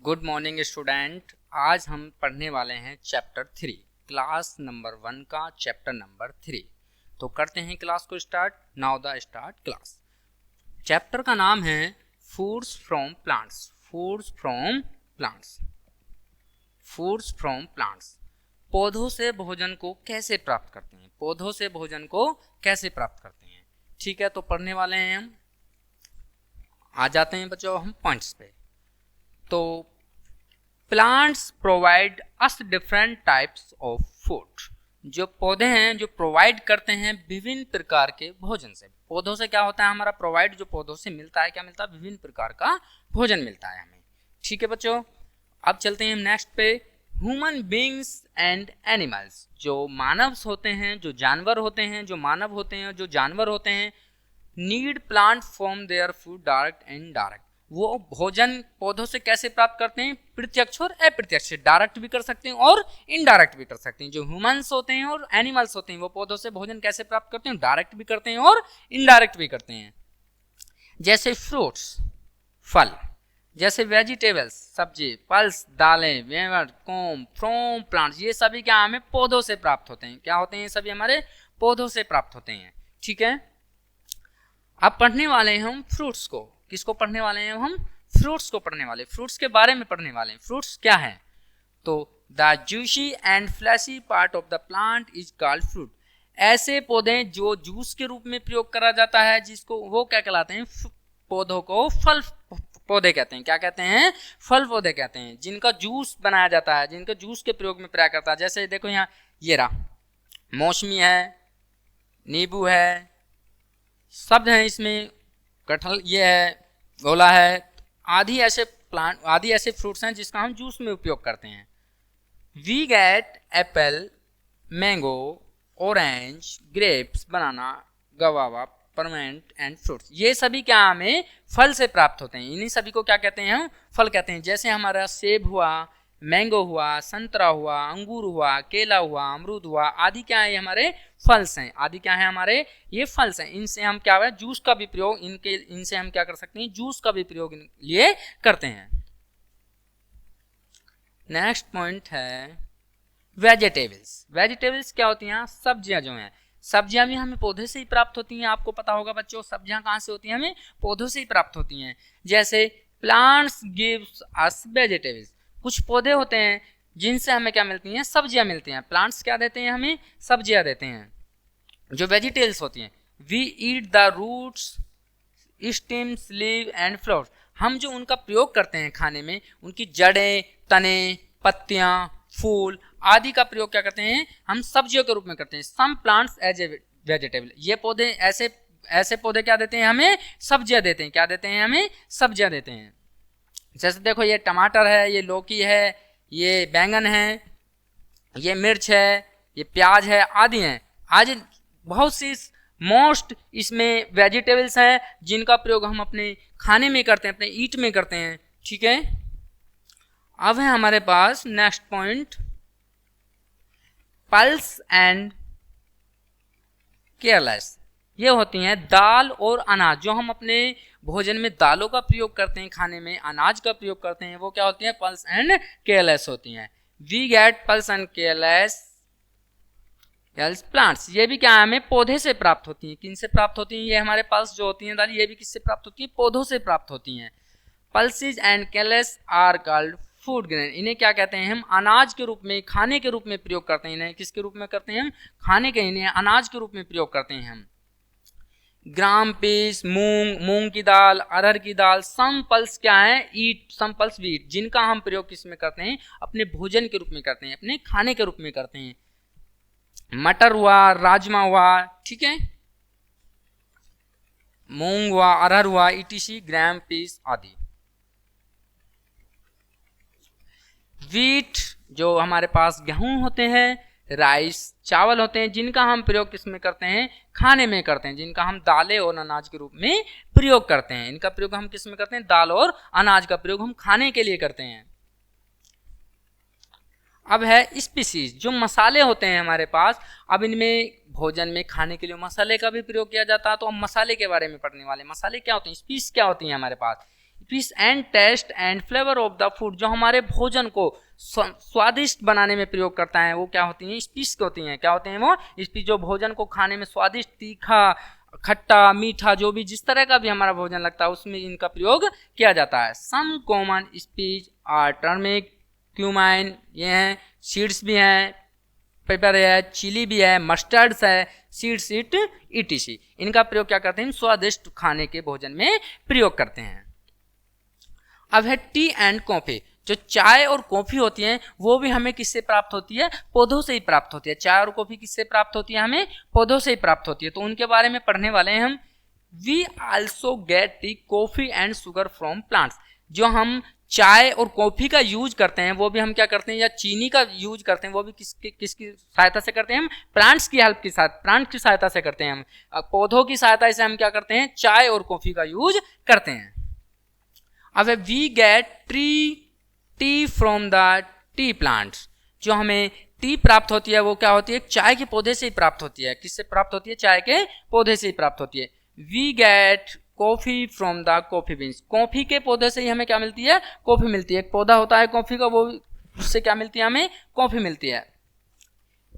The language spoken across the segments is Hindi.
Good morning student. आज हम पढ़ने वाले हैं चैप्टर 3 क्लास नंबर 1 का चैप्टर नंबर 3। तो करते हैं क्लास को start. Now the start class. Chapter का नाम है foods from plants. Foods from plants. Foods from plants. पौधों से भोजन को कैसे प्राप्त करते हैं। पौधों से भोजन को कैसे प्राप्त करते हैं। ठीक है, तो पढ़ने वाले हैं हम। आ जाते हैं बच्चों हम पॉइंट्स पे। तो plants provide us different types of food. जो पौधे हैं जो प्रोवाइड करते हैं विभिन्न प्रकार के भोजन से। पौधों से क्या होता है हमारा प्रोवाइड, जो पौधों से मिलता है क्या मिलता है, विभिन्न प्रकार का भोजन मिलता है हमें। ठीक है बच्चों, अब चलते हैं हम नेक्स्ट पे। Human beings and animals. जो मानव होते हैं, जो जानवर होते हैं, जो मानव होते हैं, जो जानवर होते हैं, need plant from their food direct and indirect. वो भोजन पौधों से कैसे प्राप्त करते हैं, प्रत्यक्ष और अप्रत्यक्ष। डायरेक्ट भी कर सकते हैं और इनडायरेक्ट भी कर सकते हैं। जो ह्यूमंस होते हैं और एनिमल्स होते हैं वो पौधों से भोजन कैसे प्राप्त करते हैं, डायरेक्ट भी करते हैं और इनडायरेक्ट भी करते हैं। जैसे फ्रूट्स फल, जैसे वेजिटेबल्स सब्जी, पल्स दालें, वेवर कोम फ्रॉम प्लांट्स। ये सभी क्या हमें पौधों से प्राप्त होते हैं। क्या होते हैं, ये सभी हमारे पौधों से प्राप्त होते हैं। ठीक है, अब पढ़ने वाले हैं हम फ्रूट्स को। किसको पढ़ने वाले हैं हम, फ्रूट्स को पढ़ने वाले। फ्रूट्स के बारे में पढ़ने वाले हैं। फ्रूट्स क्या है, तो the juicy and fleshy part of the plant is called fruit. ऐसे पौधे जो जूस के रूप में प्रयोग करा जाता है, जिसको वो क्या कहलाते हैं, पौधों को फल पौधे कहते हैं। क्या कहते हैं, फल पौधे कहते हैं। जिनका जूस बनाया जाता है, जिनका जूस के प्रयोग में प्रयोग करता है। जैसे देखो यहाँ ये रहा, मौसमी है, नींबू है, शब्द हैं इसमें, कटहल ये है, गोला है, आदि ऐसे प्लांट, आदि ऐसे फ्रूट्स हैं जिसका हम जूस में उपयोग करते हैं। We get apple, mango, orange, grapes, banana, guava, परमेंट एंड फ्रूट्स। ये सभी क्या हमें फल से प्राप्त होते हैं। इन्हीं सभी को क्या कहते हैं, हम फल कहते हैं। जैसे हमारा सेब हुआ, मैंगो हुआ, संतरा हुआ, अंगूर हुआ, केला हुआ, अमरूद हुआ, आदि क्या है, हमारे फल्स हैं। आदि क्या है, हमारे ये फल्स हैं। इनसे हम क्या है, जूस का भी प्रयोग इनसे हम क्या कर सकते हैं, जूस का भी प्रयोग लिए करते हैं। नेक्स्ट पॉइंट है वेजिटेबल्स। वेजिटेबल्स क्या होती हैं, सब्जियां जो हैं। सब्जियां भी हमें पौधे से ही प्राप्त होती हैं। आपको पता होगा बच्चों, सब्जियां कहाँ से होती हैं, हमें पौधों से ही प्राप्त होती हैं। जैसे प्लांट्स गिव्स अस वेजिटेबल्स। कुछ पौधे होते हैं जिनसे हमें क्या मिलती हैं, सब्जियां मिलती हैं। प्लांट्स क्या देते हैं, हमें सब्जियां देते हैं। जो वेजिटेबल्स होती हैं, we eat the roots, stems, leave and flowers. हम जो उनका प्रयोग करते हैं खाने में, उनकी जड़ें, तने, पत्तियां, फूल आदि का प्रयोग क्या करते हैं, हम सब्जियों के रूप में करते हैं। Some plants as a vegetable. ये पौधे ऐसे पौधे क्या देते हैं, हमें सब्जियां देते हैं। क्या देते हैं, हमें सब्जियां देते हैं। जैसे देखो ये टमाटर है, ये लौकी है, ये बैंगन है, ये मिर्च है, ये प्याज है, आदि हैं। आज बहुत सी मोस्ट इसमें वेजिटेबल्स हैं जिनका प्रयोग हम अपने खाने में करते हैं, अपने ईट में करते हैं। ठीक है, अब है हमारे पास next point, pulse and cereals. ये होती हैं दाल और अनाज। जो हम अपने भोजन में दालों का प्रयोग करते हैं, खाने में अनाज का प्रयोग करते हैं, वो क्या होती हैं, पल्स एंड केयरलेस होती हैं। We get pulse and cereals plants. ये भी क्या है, हमें पौधे से प्राप्त होती हैं। किन से प्राप्त होती हैं, ये हमारे पल्स जो होती हैं दाल, ये भी किससे प्राप्त होती हैं, पौधों से प्राप्त होती हैं। Pulses and cereals are called food grain. इन्हें क्या कहते हैं, हम अनाज के रूप में, खाने के रूप में प्रयोग करते हैं। इन्हें किसके रूप में करते हैं, हम खाने के, इन्हें अनाज के रूप में प्रयोग करते हैं हम। ग्राम पीस, मूंग की दाल, अरहर की दाल, सम पल्स क्या है, ईट, सम पल्स भी ईट, जिनका हम प्रयोग किस में करते हैं, अपने भोजन के रूप में करते हैं, अपने खाने के रूप में करते हैं। मटर हुआ, राजमा हुआ, ठीक है, मूंग हुआ, अरहर हुआ, ईटीसी, ग्राम पीस आदि। वीट जो हमारे पास गेहूं होते हैं, राइस चावल होते हैं, जिनका हम प्रयोग किस में करते हैं, खाने में करते हैं। जिनका हम दालें और अनाज के रूप में प्रयोग करते हैं। इनका प्रयोग हम किस में करते हैं, दाल और अनाज का प्रयोग हम खाने के लिए करते हैं। अब है स्पीसीज। जो मसाले होते हैं हमारे पास, अब इनमें भोजन में खाने के लिए मसाले का भी प्रयोग किया जाता है। तो हम मसाले के बारे में पढ़ने वाले। मसाले क्या होते हैं, स्पीसीज क्या होती हैं हमारे पास। Spices and taste and flavour of the food, जो हमारे भोजन को स्वादिष्ट बनाने में प्रयोग करता है वो क्या होती हैं, स्पीच होती हैं। क्या होते हैं वो स्पीच, जो भोजन को खाने में स्वादिष्ट, तीखा, खट्टा, मीठा, जो भी जिस तरह का भी हमारा भोजन लगता है उसमें इनका प्रयोग किया जाता है। Some common spices are turmeric, cumin, ये हैं, सीड्स भी हैं, पेपर है, चिली भी है, मस्टर्ड्स है, सीड्स इट ईटीसी। इनका प्रयोग क्या करते हैं, स्वादिष्ट खाने के भोजन में प्रयोग करते हैं। अब है टी एंड कॉफी, जो चाय और कॉफी होती है वो भी हमें किससे प्राप्त होती है, पौधों से ही प्राप्त होती है। चाय और कॉफी किससे प्राप्त होती है, हमें पौधों से ही प्राप्त होती है। तो उनके बारे में पढ़ने वाले हैं हम। We also get tea, coffee and sugar from plants, जो हम चाय और कॉफी का यूज करते हैं वो भी हम क्या करते हैं, या चीनी का यूज करते हैं वो भी किसकी सहायता से करते हैं, हम प्लांट्स की हेल्प के साथ, प्लांट की सहायता से करते हैं। हम पौधों की सहायता से हम क्या करते हैं, चाय और कॉफी का यूज करते हैं। अब we get tea from the tea plants, जो हमें टी प्राप्त होती है वो क्या होती है, चाय के पौधे से ही प्राप्त होती है। किससे प्राप्त होती है, चाय के पौधे से ही प्राप्त होती है। We get coffee from the coffee beans, coffee के पौधे से ही हमें क्या मिलती है, कॉफी मिलती है। एक पौधा होता है कॉफी का, वो उससे क्या मिलती है, हमें कॉफी मिलती है।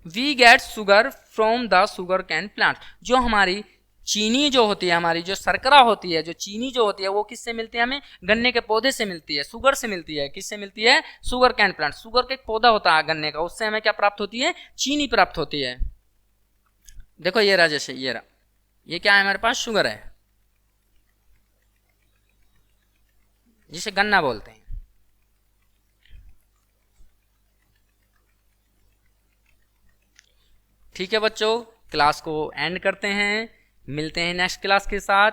We get sugar from the sugar cane plant, जो हमारी चीनी जो होती है, हमारी जो शर्करा होती है, जो चीनी जो होती है वो किससे मिलती है, हमें गन्ने के पौधे से मिलती है, शुगर से मिलती है। किससे मिलती है, शुगर कैन प्लांट, शुगर का एक पौधा होता है गन्ने का, उससे हमें क्या प्राप्त होती है, चीनी प्राप्त होती है। देखो ये रहा, जैसे ये रहा, ये क्या है हमारे पास, शुगर है, जिसे गन्ना बोलते हैं। ठीक है बच्चों, क्लास को एंड करते हैं, मिलते हैं नेक्स्ट क्लास के साथ।